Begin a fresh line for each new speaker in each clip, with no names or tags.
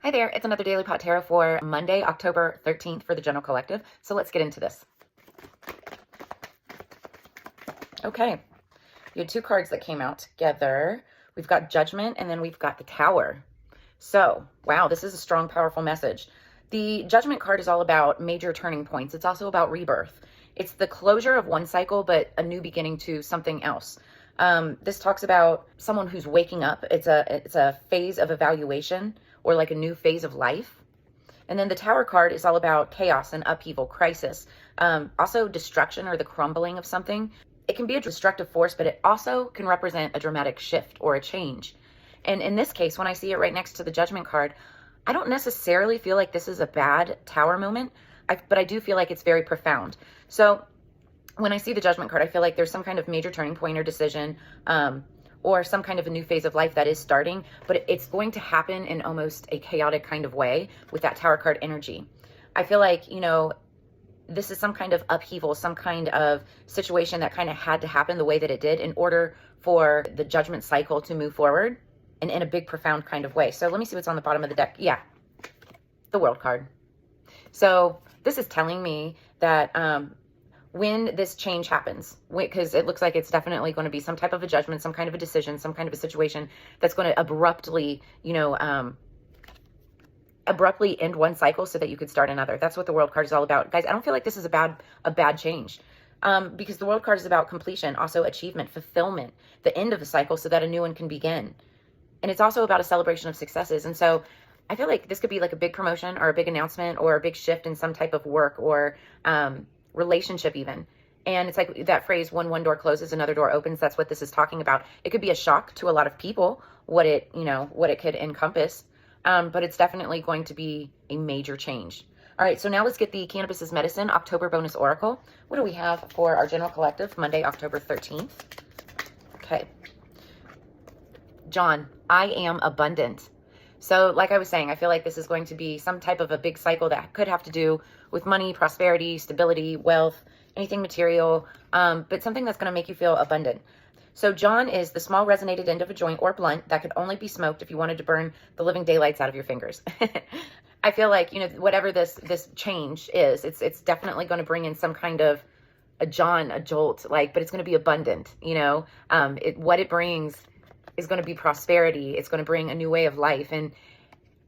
Hi there, it's another Daily Pot Tarot for Monday, October 13th for the General Collective. So let's get into this. Okay, you had two cards that came out together. We've got Judgment and then we've got the Tower. So, wow, this is a strong, powerful message. The Judgment card is all about major turning points. It's also about rebirth. It's the closure of one cycle, but a new beginning to something else. This talks about someone who's waking up. It's a phase of evaluation or like a new phase of life. And then the Tower card is all about chaos and upheaval, crisis, also destruction or the crumbling of something. It can be a destructive force, but it also can represent a dramatic shift or a change. And in this case, when I see it right next to the Judgment card, I don't necessarily feel like this is a bad Tower moment, but I do feel like it's very profound. So when I see the Judgment card, I feel like there's some kind of major turning point or decision, or some kind of a new phase of life that is starting, but it's going to happen in almost a chaotic kind of way with that Tower card energy. I feel like, this is some kind of upheaval, some kind of situation that kind of had to happen the way that it did in order for the Judgment cycle to move forward and in a big, profound kind of way. So let me see what's on the bottom of the deck. Yeah, the World card. So this is telling me that when this change happens, because it looks like it's definitely going to be some type of a judgment, some kind of a decision, some kind of a situation that's going to abruptly, abruptly end one cycle so that you could start another. That's what the World card is all about. Guys, I don't feel like this is a bad change, because the World card is about completion, also achievement, fulfillment, the end of a cycle so that a new one can begin. And it's also about a celebration of successes. And so I feel like this could be like a big promotion or a big announcement or a big shift in some type of work or relationship even. And it's like that phrase, when one door closes, another door opens. That's what this is talking about. It could be a shock to a lot of people, what it could encompass. But it's definitely going to be a major change. All right, so now let's get the Cannabis is Medicine October bonus oracle. What do we have for our General Collective, Monday, October 13th? Okay. John, I am abundant. So like I was saying, I feel like this is going to be some type of a big cycle that could have to do with money, prosperity, stability, wealth, anything material, but something that's going to make you feel abundant. So John is the small resonated end of a joint or blunt that could only be smoked if you wanted to burn the living daylights out of your fingers. I feel like, whatever this change is, it's definitely going to bring in some kind of a jolt, but it's going to be abundant, what it brings is going to be prosperity. It's going to bring a new way of life. And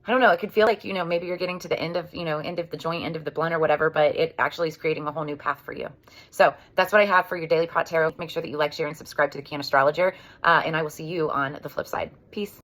I don't know, it could feel like, maybe you're getting to the end of, end of the joint, end of the blunt or whatever, but it actually is creating a whole new path for you. So that's what I have for your Daily Pot Tarot. Make sure that you like, share, and subscribe to the Cannastrologer. And I will see you on the flip side. Peace.